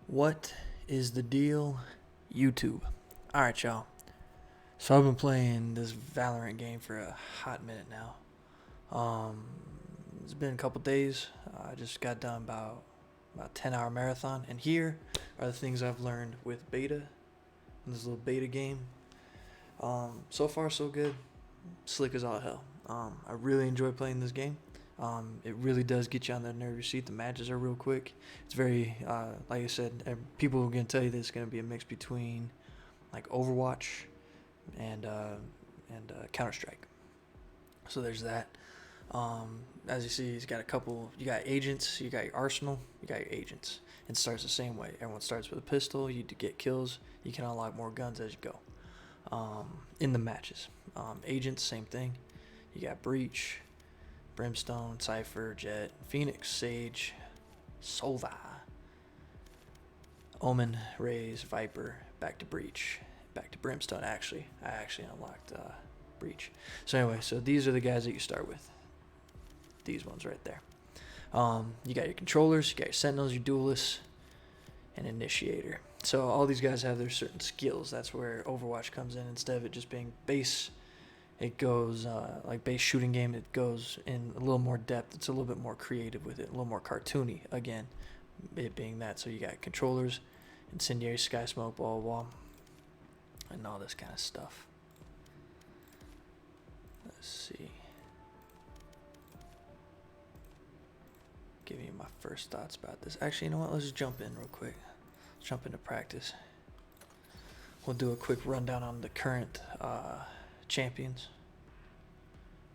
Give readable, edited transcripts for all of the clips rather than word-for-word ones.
What is the deal, YouTube? Alright, y'all. So I've been playing this Valorant game for a hot minute now. It's been a couple days. I just got done about 10-hour marathon, and here are the things I've learned with beta, in this little beta game. So far so good. Slick as all hell. I really enjoy playing this game. It really does get you on the nervous seat. The matches are real quick. It's very, like I said, people are going to tell you that it's going to be a mix between like Overwatch and Counter-Strike. So there's that. As you see, he's got a couple. You got agents, you got your arsenal, you got your agents. It starts the same way. Everyone starts with a pistol. You get kills. You can unlock more guns as you go. In the matches, agents, same thing. You got Breach, Brimstone, Cypher, Jet, Phoenix, Sage, Sova, Omen, Raze, Viper, back to Breach, back to Brimstone. I actually unlocked Breach. So anyway, so these are the guys that you start with. These ones right there. You got your controllers, you got your sentinels, your duelists, and initiator. So all these guys have their certain skills. That's where Overwatch comes in. Instead of it just being base, it goes like base shooting game. It goes in a little more depth. It's a little bit more creative with it, a little more cartoony. Again, it being that. So you got controllers, incendiary, sky smoke, ball, wall, and all this kind of stuff. Let's see. Give you my first thoughts about this. Actually, you know what? Let's just jump in real quick. Let's jump into practice. We'll do a quick rundown on the current champions.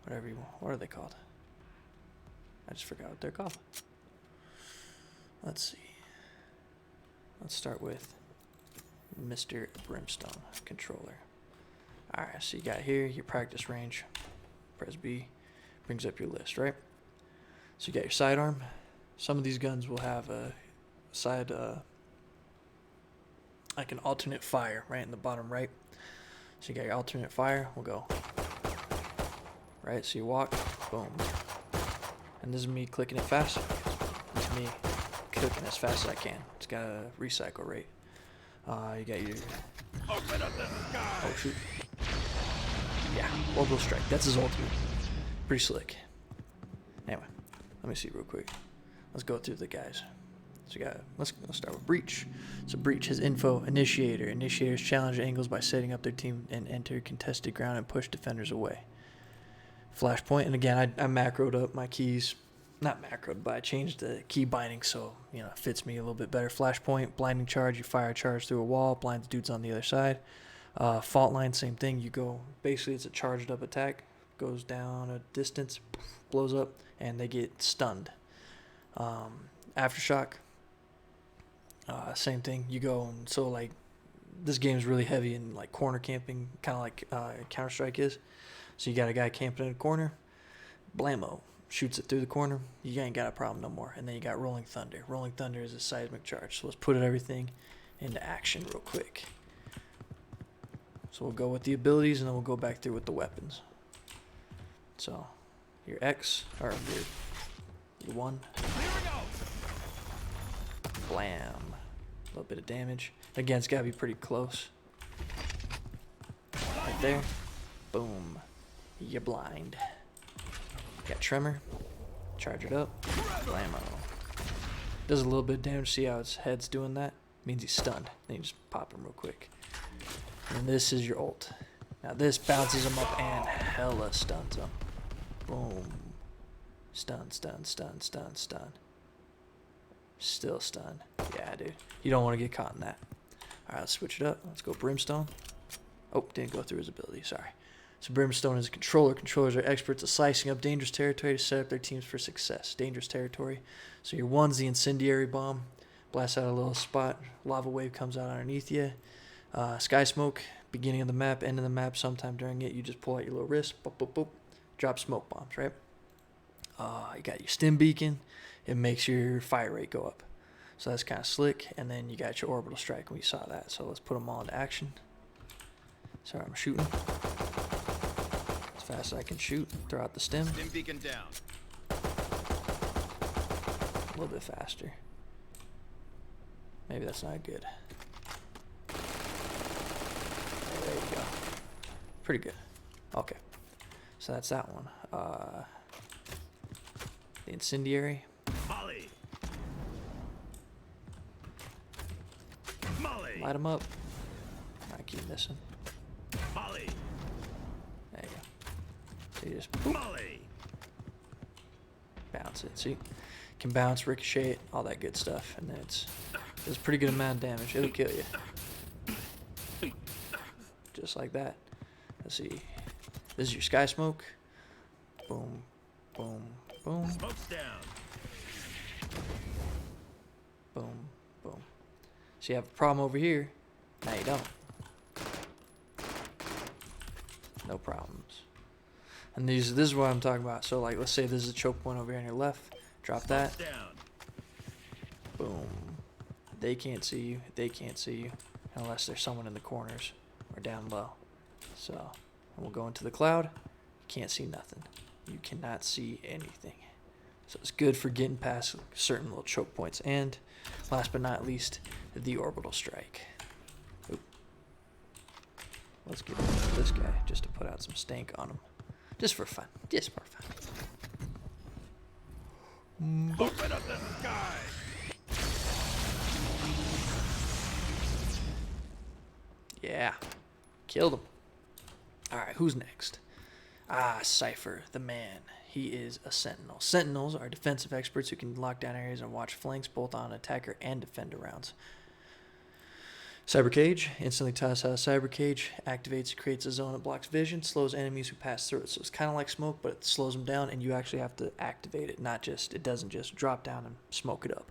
Whatever you want. What are they called? I just forgot what they're called. Let's see. Let's start with Mr. Brimstone controller. Alright, so you got here your practice range. Press B. Brings up your list, right? So you got your sidearm. Some of these guns will have a side, like an alternate fire right in the bottom right. So you got your alternate fire. We'll go. Right, so you walk, boom. And this is me clicking it fast. This is me clicking as fast as I can. It's got a recycle rate. You got your... Open up the sky. Oh, shoot. Yeah, orbital strike. That's his ultimate. Pretty slick. Anyway, let me see real quick. Let's go through the guys. So you got, let's start with Breach. So Breach has info, initiator. Initiators challenge angles by setting up their team and enter contested ground and push defenders away. Flashpoint, and again, I macroed up my keys. Not macroed, but I changed the key binding so, you know, it fits me a little bit better. Flashpoint, blinding charge, you fire a charge through a wall, blinds dudes on the other side. Fault line, same thing. You go, basically it's a charged up attack. Goes down a distance, blows up, and they get stunned. Aftershock, same thing. You go, and so like this game is really heavy in like corner camping, kind of like Counter-Strike is. So you got a guy camping in a corner, blammo, shoots it through the corner. You ain't got a problem no more. And then you got Rolling Thunder. Rolling Thunder is a seismic charge. So let's put everything into action real quick. So we'll go with the abilities, and then we'll go back through with the weapons. So your X, or your 1. Blam. A little bit of damage. Again, it's got to be pretty close. Right there. Boom. You're blind. Got Tremor. Charge it up. Blammo. Does a little bit of damage. See how his head's doing that? Means he's stunned. Then you just pop him real quick. And this is your ult. Now this bounces him up and hella stuns him. Boom. Stun, stun, stun, stun, stun. Still stunned. Yeah, dude. You don't want to get caught in that. Alright, let's switch it up. Let's go Brimstone. Oh, didn't go through his ability. Sorry. So Brimstone is a controller. Controllers are experts at slicing up dangerous territory to set up their teams for success. Dangerous territory. So your 1's the incendiary bomb. Blasts out a little spot. Lava wave comes out underneath you. Sky smoke. Beginning of the map, end of the map. Sometime during it, you just pull out your little wrist. Boop, boop, boop. Drop smoke bombs, right? You got your stim beacon. It makes your fire rate go up. So that's kind of slick. And then you got your orbital strike. We saw that. So let's put them all into action. Sorry, I'm shooting. As fast as I can shoot. Throw out the stim. Stim beacon down. A little bit faster. Maybe that's not good. There you go. Pretty good. Okay. So that's that one. The incendiary. Molly. Molly. Light them up. I keep missing. Molly. There you go. So you just boop, Molly. bounce it. See, you can bounce, ricochet it, all that good stuff, and then it's a pretty good amount of damage. It'll kill you. Just like that. Let's see. This is your sky smoke. Boom, boom, boom, Smoke's down. boom, boom. So you have a problem over here. Now you don't. No problems. And this is what I'm talking about. So like, let's say this is a choke point over here on your left. Drop that. Smoke's down. Boom. They can't see you. They can't see you unless there's someone in the corners or down low. So we'll go into the cloud. You can't see nothing. You cannot see anything. So it's good for getting past certain little choke points. And last but not least, the orbital strike. Oop. Let's get rid of this guy just to put out some stank on him. Just for fun. Just for fun. Open up the sky. Yeah. Killed him. Alright, who's next? Ah, Cypher, the man. He is a sentinel. Sentinels are defensive experts who can lock down areas and watch flanks both on attacker and defender rounds. Cyber Cage instantly tosses out a Cyber Cage, activates, creates a zone that blocks vision, slows enemies who pass through it. So it's kind of like smoke, but it slows them down, and you actually have to activate it. It doesn't just drop down and smoke it up.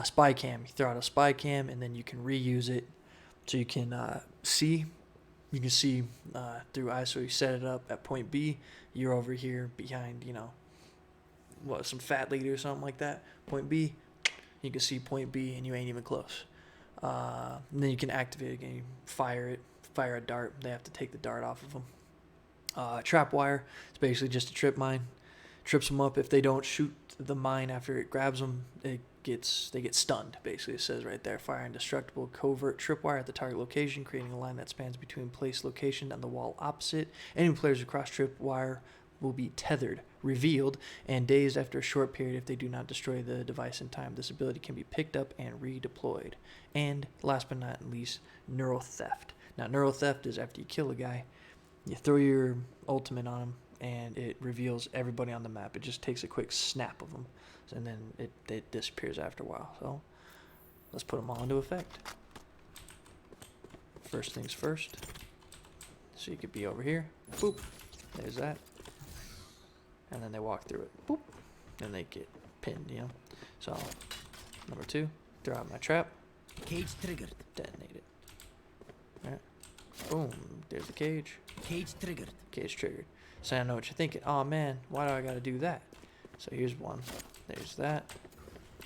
Spy Cam, you throw out a Spy Cam, and then you can reuse it, so you can see. You can see through ISO. You set it up at point B. You're over here behind, some fat leader or something like that. Point B, you can see point B, and you ain't even close. And then you can activate it again. You fire a dart. They have to take the dart off of them. Trap wire. It's basically just a trip mine. Trips them up. If they don't shoot the mine after it grabs them, they get stunned. Basically, it says right there, fire indestructible covert tripwire at the target location, creating a line that spans between place location and the wall opposite. Any players who cross tripwire will be tethered, revealed, and dazed after a short period if they do not destroy the device in time. This ability can be picked up and redeployed. And last but not least, neural theft. Now, neural theft is after you kill a guy, you throw your ultimate on him, and it reveals everybody on the map. It just takes a quick snap of them, and then it disappears after a while. So let's put them all into effect. First things first. So you could be over here. Boop. There's that. And then they walk through it. Boop. And they get pinned, So, number 2, throw out my trap. Cage triggered. Detonate it. Alright. Boom. There's the cage. Cage triggered. Cage triggered. So I know what you're thinking. Oh man, why do I gotta do that? So here's one. There's that.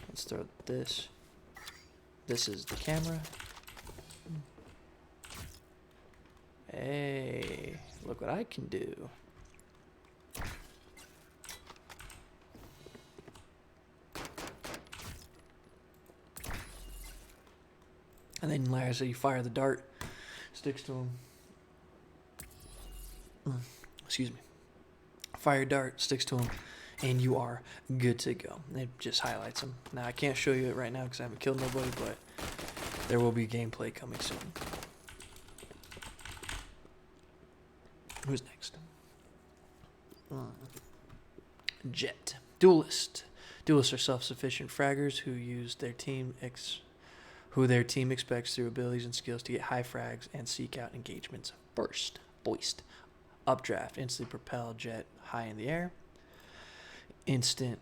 Let's throw this. This is the camera. Hey, look what I can do. And then, like I said, you fire the dart, sticks to him. Excuse me. Fire dart, sticks to him, and you are good to go. It just highlights him. Now, I can't show you it right now because I haven't killed nobody, but there will be gameplay coming soon. Who's next? Jet. Duelist. Duelists are self-sufficient fraggers who use their team expects through abilities and skills to get high frags and seek out engagements first. Boist. Updraft. Instantly propel jet high in the air. Instant.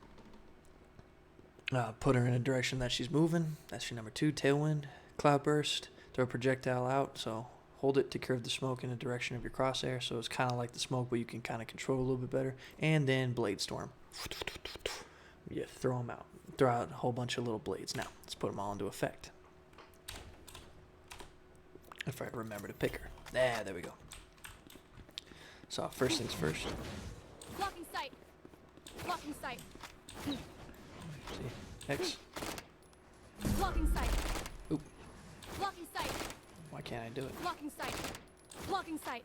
Put her in a direction that she's moving. That's your number 2. Tailwind. Cloudburst. Throw a projectile out. So hold it to curve the smoke in the direction of your crosshair. So it's kind of like the smoke, but you can kind of control it a little bit better. And then Blade Storm. You throw them out. Throw out a whole bunch of little blades. Now, let's put them all into effect. If I remember to pick her. There we go. So, first things first. Blocking sight. Blocking sight. See? X. Blocking sight. Oop. sight. Why can't I do it? Blocking sight. Blocking sight.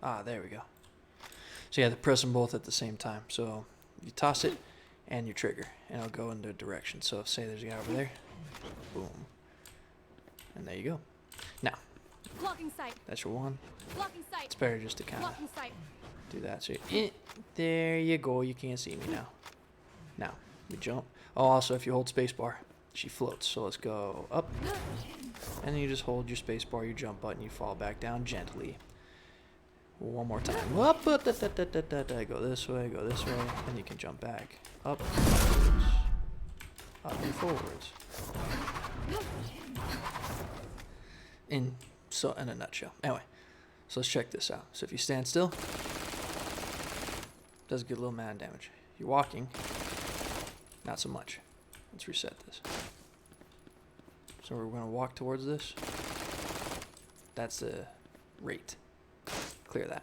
Ah, there we go. So you have to press them both at the same time. So you toss it and your trigger, and it'll go in the direction. So if, say there's a guy over there, boom, and there you go. Now, Blocking sight. that's your one. Blocking sight. It's better just to kind of Blocking sight. do that. So there you go. You can't see me now. Now we jump. Oh, also if you hold spacebar, she floats. So let's go up, and then you just hold your spacebar, your jump button, you fall back down gently. One more time. Up, go this way, and you can jump back. Up, forwards. Up and forwards. In a nutshell. Anyway, so let's check this out. So if you stand still, does get a little amount of damage. You're walking, not so much. Let's reset this. So we're going to walk towards this. That's the rate. Clear that.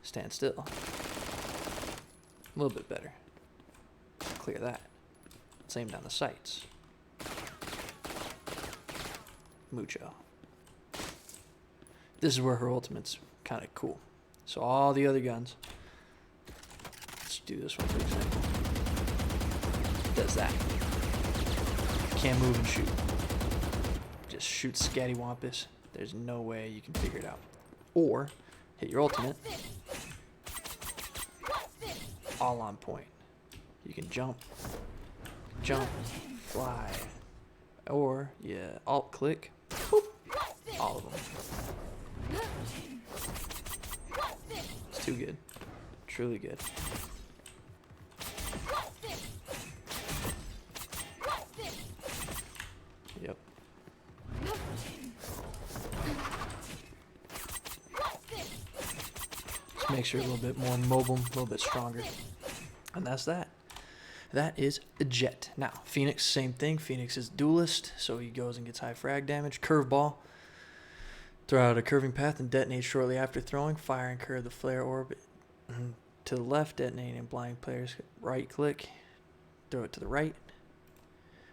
Stand still. A little bit better. Clear that. Let's aim down the sights. Mucho. This is where her ultimate's kind of cool. So all the other guns. Let's do this one for example. Does that. Can't move and shoot. Just shoot scattywampus. There's no way you can figure it out. Or hit your ultimate. All on point. You can jump, fly, or yeah, alt click. Boop, all of them. It's too good. Truly good. Yep. Just makes you a little bit more mobile, a little bit stronger. And that's that. That is a Jet. Now, Phoenix, same thing. Phoenix is duelist, so he goes and gets high frag damage. Curveball. Throw out a curving path and detonate shortly after throwing. Fire and curve the flare orb to the left, detonate and blind players. Right click. Throw it to the right.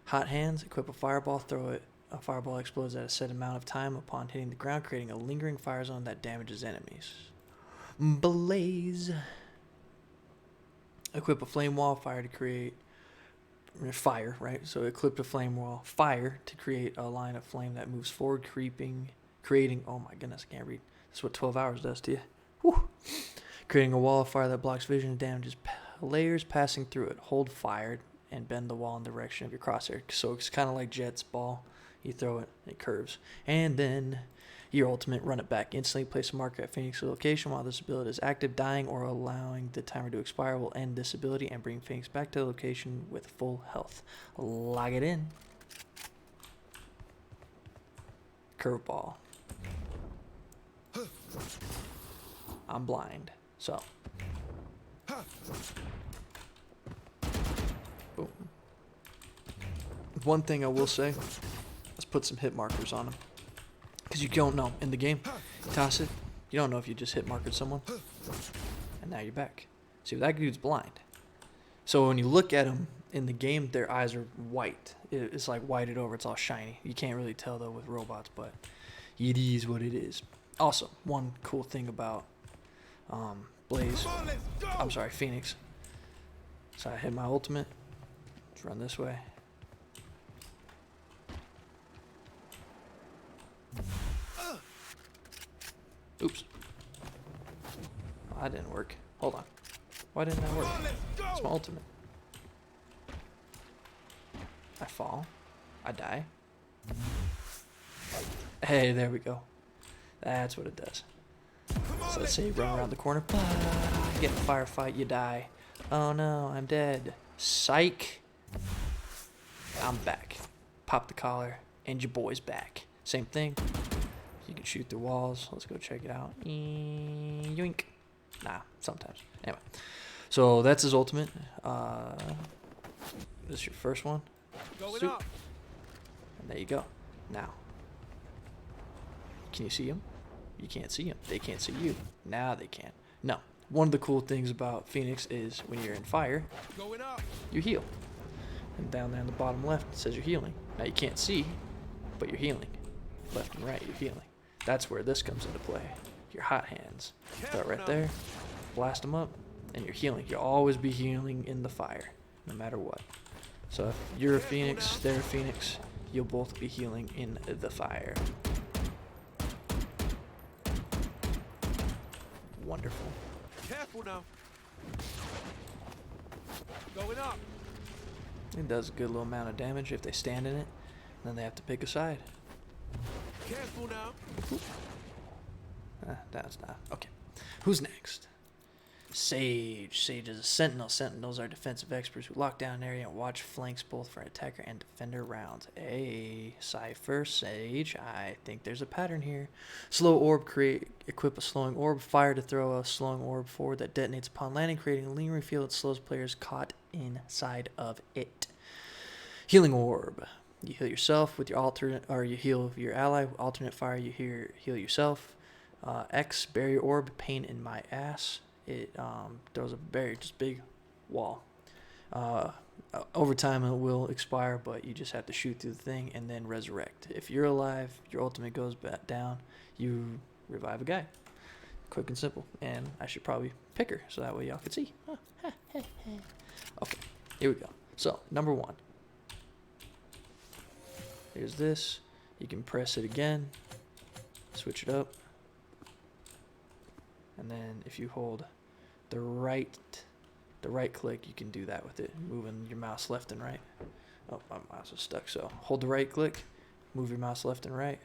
Hot hands. Equip a fireball. Throw it. A fireball explodes at a set amount of time upon hitting the ground, creating a lingering fire zone that damages enemies. Blaze. Equip a flame wall fire to create fire, right? So equip a flame wall fire to create a line of flame that moves forward, creating, oh my goodness, I can't read. That's what 12 hours does to you. Whew. Creating a wall of fire that blocks vision and damages layers passing through it. Hold fire and bend the wall in the direction of your crosshair. So it's kind of like Jet's ball. You throw it, it curves. And then your ultimate, run it back instantly. Place a marker at Phoenix's location while this ability is active. Dying or allowing the timer to expire will end this ability and bring Phoenix back to the location with full health. Log it in. Curveball. I'm blind, so. Boom. One thing I will say, let's put some hit markers on him. Because you don't know. In the game, you toss it, you don't know if you just hit markered someone. And now you're back. See, that dude's blind. So when you look at them in the game, their eyes are white. It's like whited over. It's all shiny. You can't really tell, though, with robots, but it is what it is. Also, one cool thing about Blaze, I'm sorry, Phoenix. So I hit my ultimate. Let's run this way. Oops. Oh, that didn't work. Hold on. Why didn't that work? It's my ultimate. I fall. I die. Hey, there we go. That's what it does. So let's say you run around the corner. You get in a firefight, you die. Oh no, I'm dead. Psych. I'm back. Pop the collar, and your boy's back. Same thing. You can shoot through walls. Let's go check it out. Yoink. Nah, sometimes. Anyway. So that's his ultimate. This is your first one. Going up. And there you go. Now. Can you see him? You can't see him. They can't see you. Now they can. No. One of the cool things about Phoenix is when you're in fire, Going up. you heal. And down there on the bottom left, it says you're healing. Now you can't see, but you're healing. Left and right, you're healing. That's where this comes into play. Your hot hands. Throw it right there, blast them up, and you're healing. You'll always be healing in the fire, no matter what. So if you're a Phoenix, they're a Phoenix, you'll both be healing in the fire. Wonderful. Careful now. Going up. It does a good little amount of damage if they stand in it. Then they have to pick a side. Careful now. That's not. Okay. Who's next? Sage. Sage is a sentinel. Sentinels are defensive experts who lock down an area and watch flanks both for attacker and defender rounds. A Cypher, Sage. I think there's a pattern here. Slow orb. Equip a slowing orb. Fire to throw a slowing orb forward that detonates upon landing, creating a lingering field that slows players caught inside of it. Healing orb. You heal yourself with your alternate, or you heal your ally. Alternate fire, you heal yourself. X, barrier orb, pain in my ass. It throws a very just big wall. Over time it will expire, but you just have to shoot through the thing and then resurrect. If you're alive, your ultimate goes back down. You revive a guy. Quick and simple. And I should probably pick her so that way y'all can see. Okay, here we go. So number 1. Here's this. You can press it again. Switch it up. And then if you hold the right click, you can do that with it, moving your mouse left and right. Oh, my mouse is stuck. So hold the right click, move your mouse left and right,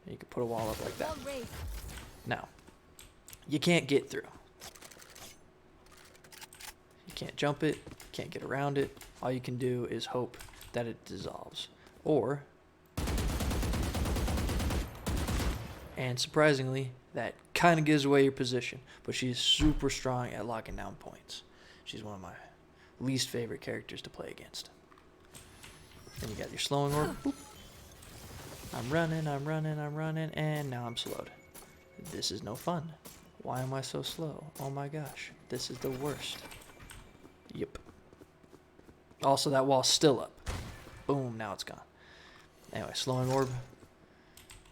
and you can put a wall up like that. Wall raised. Now, you can't get through. You can't jump it, can't get around it. All you can do is hope that it dissolves. Or, and surprisingly, that kind of gives away your position, but she's super strong at locking down points. She's one of my least favorite characters to play against. Then you got your slowing orb. Boop. I'm running, and now I'm slowed. This is no fun. Why am I so slow? Oh my gosh, this is the worst. Yep. Also, that wall's still up. Boom, now it's gone. Anyway, slowing orb.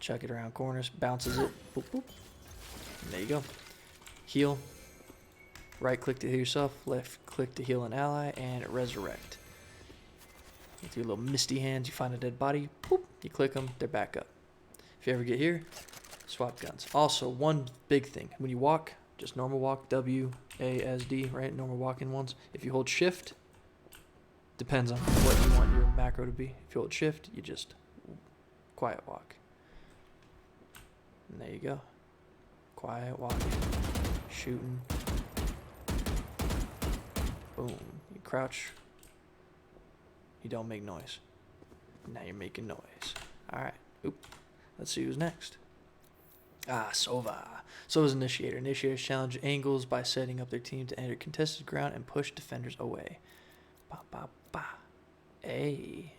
Chuck it around corners, bounces it. Boop, boop. And there you go. Heal. Right click to heal yourself, left click to heal an ally, and resurrect. With your little misty hands, you find a dead body. Boop, you click them, they're back up. If you ever get here, swap guns. Also, one big thing. When you walk, just normal walk, WASD, right? Normal walking ones. If you hold shift, depends on what you want your macro to be. If you hold shift, you just quiet walk. And there you go. Quiet walking. Shooting. Boom. You crouch. You don't make noise. Now you're making noise. Alright. Oop. Let's see who's next. Sova. Sova's initiator. Initiators challenge angles by setting up their team to enter contested ground and push defenders away. Ba ba ba. Hey.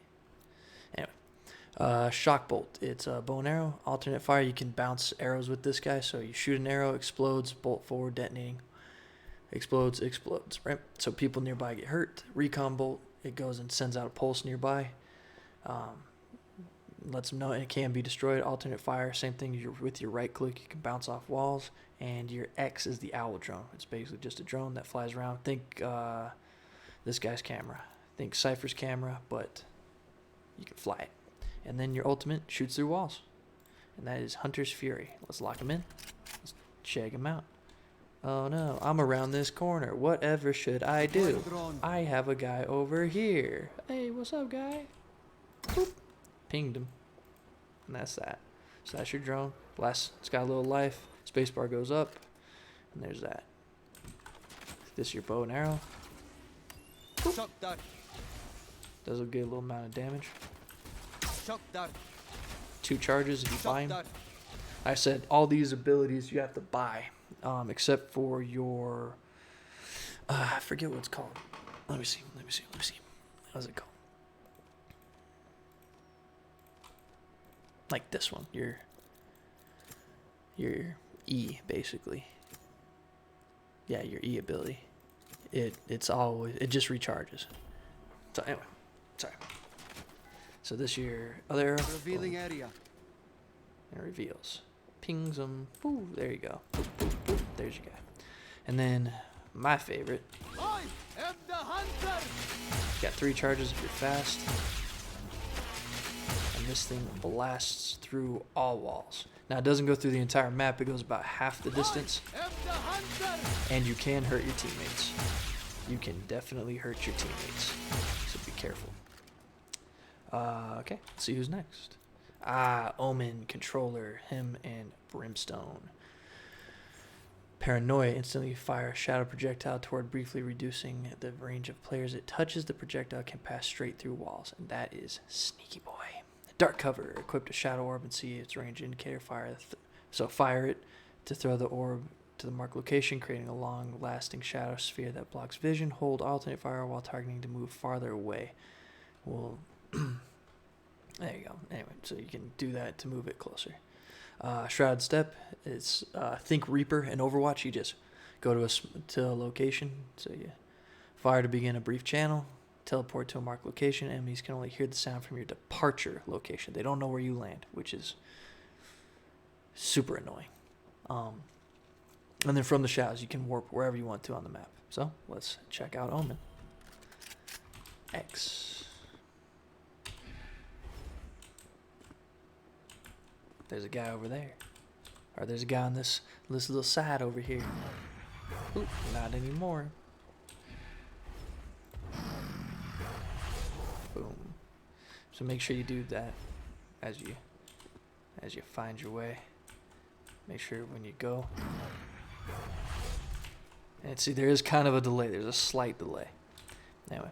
Anyway. Shock bolt. It's a bow and arrow. Alternate fire. You can bounce arrows with this guy. So you shoot an arrow, explodes, bolt forward, detonating. Explodes, right? So people nearby get hurt. Recon bolt. It goes and sends out a pulse nearby. Lets them know it can be destroyed. Alternate fire, same thing. With your right click, you can bounce off walls. And your X is the owl drone. It's basically just a drone that flies around. Think this guy's camera. Think Cypher's camera, but you can fly it. And then your ultimate shoots through walls. And that is Hunter's Fury. Let's lock him in. Let's check him out. Oh no, I'm around this corner. Whatever should I do? I have a guy over here. Hey, what's up, guy? Boop. Pinged him. And that's that. So that's your drone. It's got a little life. Spacebar goes up. And there's that. This is your bow and arrow. Shock dart. Does a good little amount of damage. Shock dart. 2 charges if you buy Shock them. dart. I said all these abilities you have to buy. Except for your... I forget what it's called. Let me see. How's it called? Like this one. Your E, basically. Yeah, your E ability. It just recharges. So anyway, Sorry. So this your other arrow. Revealing Boom. area. And it reveals. Pings them. Ooh, there you go. Boop, boop, boop. There's your guy. And then my favorite. I am the hunter. Got 3 charges if you're fast. And this thing blasts through all walls. Now it doesn't go through the entire map, it goes about half the distance. I am the hunter. And you can hurt your teammates. You can definitely hurt your teammates. So be careful. Okay, let's see who's next. Omen, Controller, him, and Brimstone. Paranoia, instantly fire a shadow projectile toward, briefly reducing the range of players it touches. The projectile can pass straight through walls, and that is Sneaky Boy. Dark Cover, equipped a shadow orb and see its range indicator. Fire it to throw the orb to the marked location, creating a long-lasting shadow sphere that blocks vision. Hold alternate fire while targeting to move farther away. Well, there you go. Anyway, so you can do that to move it closer. Shroud Step is think Reaper in Overwatch. You just go to a location. So you fire to begin a brief channel. Teleport to a marked location. Enemies can only hear the sound from your departure location. They don't know where you land, which is super annoying. And then from the shadows, you can warp wherever you want to on the map. So let's check out Omen. X. There's a guy over there. Or there's a guy on this little side over here. Oop, not anymore. Boom. So make sure you do that as you find your way. Make sure when you go. And see, there is kind of a delay. There's a slight delay. Anyway.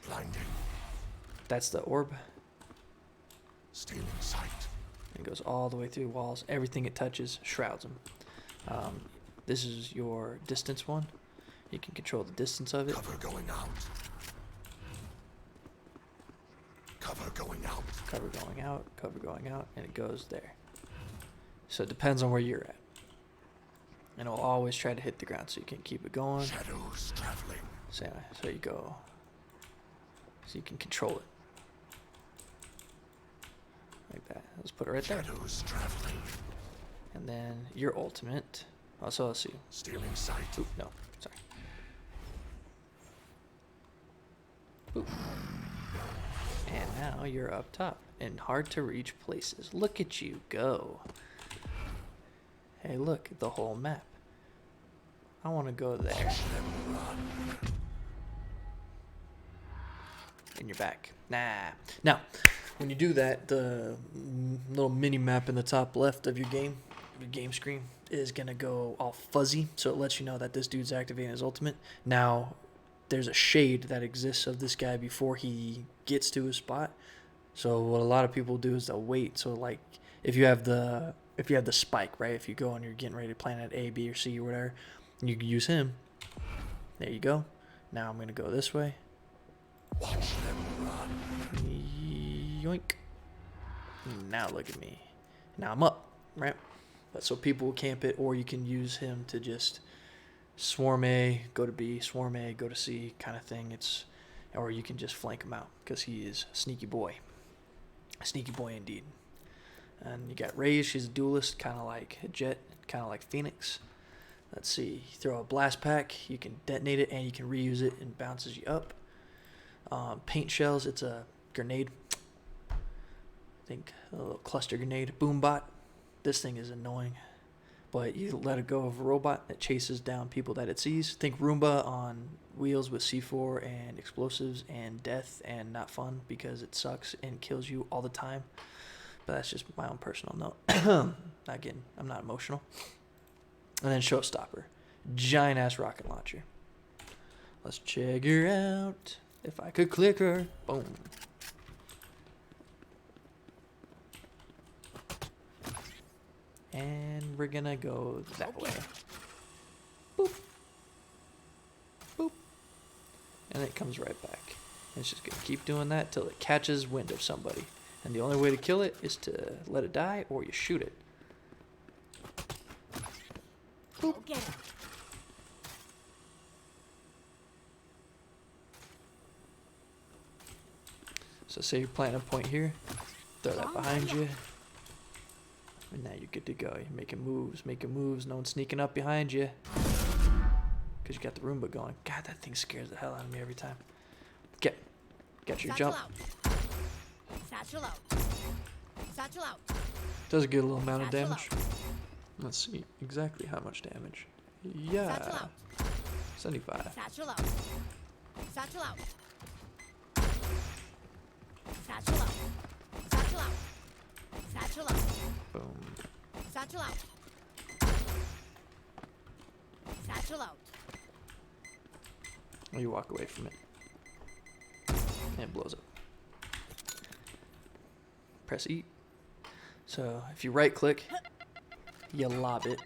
Blinding. That's the orb. Stealing sight. It goes all the way through walls. Everything it touches shrouds them. This is your distance one. You can control the distance of it. Cover going out. Cover going out. Cover going out, cover going out, and it goes there. So it depends on where you're at. And it'll always try to hit the ground, so you can keep it going. Shadows traveling. So you go. So you can control it. Like that. Let's put it right there. Shadows traveling. And then your ultimate. Oh, so let's see. Stealing sight. Oop, no, sorry. Oop. And now you're up top in hard to reach places. Look at you go. Hey, look at the whole map. I want to go there. And you're back. Nah. Now, when you do that, the little mini map in the top left of your game screen is going to go all fuzzy. So it lets you know that this dude's activating his ultimate. Now, there's a shade that exists of this guy before he gets to his spot. So what a lot of people do is they'll wait. So like if you have the spike, right? If you go and you're getting ready to planet A, B, or C or whatever, you can use him. There you go. Now I'm gonna go this way. Watch them run. Yoink. Now look at me. Now I'm up, right? But so people will camp it, or you can use him to just swarm A, go to B, swarm A, go to C, kind of thing. Or you can just flank him out because he is Sneaky Boy. Sneaky Boy indeed. And you got Raze, she's a duelist, kind of like a Jet, kind of like Phoenix. Let's see, you throw a blast pack, you can detonate it, and you can reuse it, and it bounces you up. Paint shells, it's a grenade. I think a little cluster grenade. Boombot, this thing is annoying. But you let it go of a robot that chases down people that it sees. Think Roomba on wheels with C4 and explosives and death and not fun because it sucks and kills you all the time. But that's just my own personal note. Again, I'm not emotional. And then Showstopper. Giant ass rocket launcher. Let's check her out. If I could click her. Boom. And we're gonna go that way. Boop. Boop. And it comes right back. And it's just gonna keep doing that till it catches wind of somebody. And the only way to kill it is to let it die or you shoot it. Boop. Get it. So say you're planting a point here, throw that behind you, and now you're good to go. You're making moves, no one's sneaking up behind you. Because you got the Roomba going. God, that thing scares the hell out of me every time. Get your jump. Satchel out. Satchel out. Does get a little amount of Satchel damage. out. Let's see exactly how much damage. Satchel Yeah, out. 75. Satchel out. Satchel out. Satchel out. Satchel out. Satchel out. Boom. Satchel out. Satchel out. Or you walk away from it. And it blows up. Press E. So if you right click, you lob it.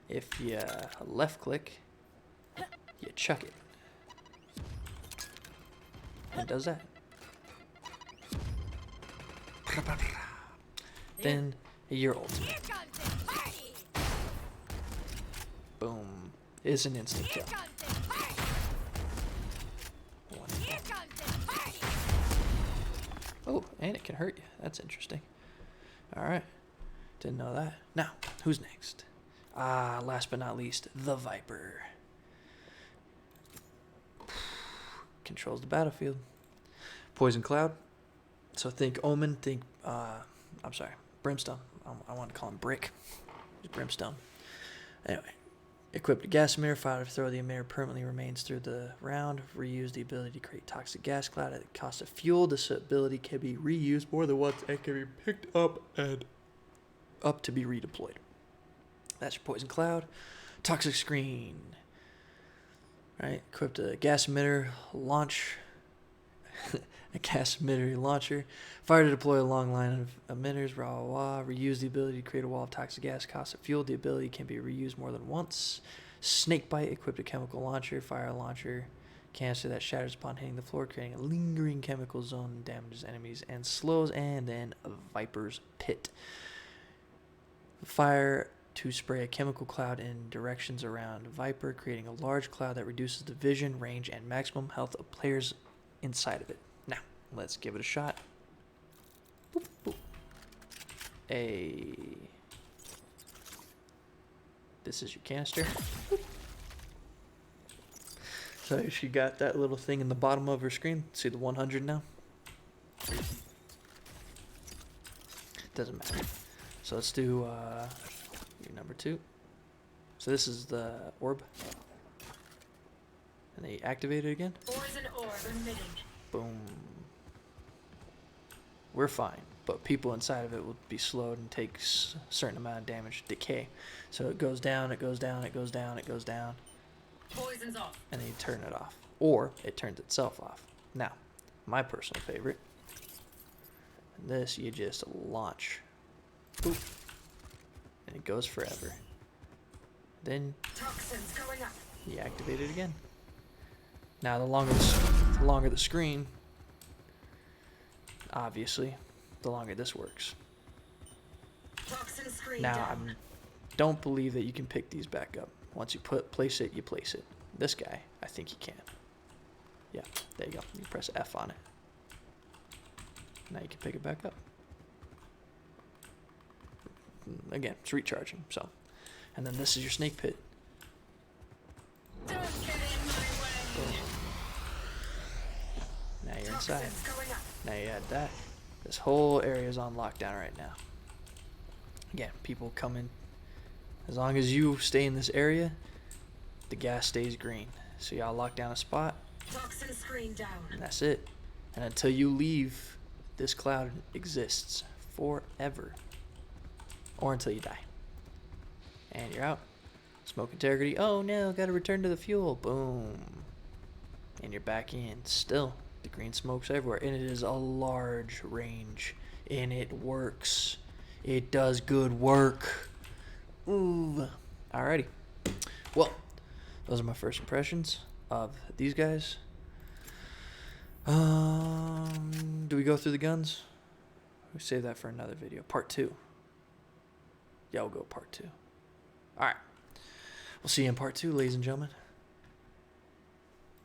If you left click, you chuck it. And it does that. Then your ultimate. Here comes the party. Boom. Is an instant Here kill. comes the party. Wonderful. Here comes the party. Oh, and it can hurt you. That's interesting. Alright. Didn't know that. Now, who's next? Last but not least, the Viper. Controls the battlefield. Poison Cloud. So think Omen, think, I'm sorry, Brimstone. I want to call him Brick. He's Brimstone. Anyway. Equipped a gas emitter. Fire to throw the emitter permanently remains through the round. Reuse the ability to create toxic gas cloud at the cost of fuel. This ability can be reused more than once and can be picked up and up to be redeployed. That's your Poison Cloud. Toxic Screen. Right. Equipped a gas emitter. Launch. A gas emitter launcher. Fire to deploy a long line of emitters. Rah, rah, rah. Reuse the ability to create a wall of toxic gas. Cost of fuel. The ability can be reused more than once. Snakebite. Equipped a chemical launcher. Fire launcher. Canister that shatters upon hitting the floor, creating a lingering chemical zone and damages enemies and slows. And then a Viper's Pit. Fire to spray a chemical cloud in directions around Viper, creating a large cloud that reduces the vision, range, and maximum health of players inside of it. Now, let's give it a shot. Boop, boop. This is your canister. Boop. So she got that little thing in the bottom of her screen. See the 100 now? Doesn't matter. So let's do your number 2. So this is the orb. And they activate it again. Poison orb emitting. Boom. We're fine, but people inside of it will be slowed and take a certain amount of damage, decay. So it goes down, it goes down, it goes down, it goes down. Poison's off. And then you turn it off. Or it turns itself off. Now, my personal favorite. This you just launch. Boop. And it goes forever. Then Toxins going up. you activate it again. Now the longer the screen, obviously, the longer this works. Toxin screen Now down. I don't believe that you can pick these back up. Once you place it, you place it. This guy, I think you can. Yeah, there you go. You press F on it. Now you can pick it back up. Again, it's recharging. So, and then this is your snake pit. Don't get in my way. Now you're inside. Toxins going up. Now you add that. This whole area is on lockdown right now. Again, people come in. As long as you stay in this area, the gas stays green. So y'all lock down a spot, Toxin screen down. and that's it. And until you leave, this cloud exists forever. Or until you die. And you're out. Smoke integrity. Oh no, gotta return to the fuel. Boom. And you're back in. Still, the green smoke's everywhere. And it is a large range. And it works. It does good work. Ooh. Alrighty. Well, those are my first impressions of these guys. Do we go through the guns? We save that for another video. Part 2. Yeah, we'll go part 2. Alright. We'll see you in part 2, ladies and gentlemen.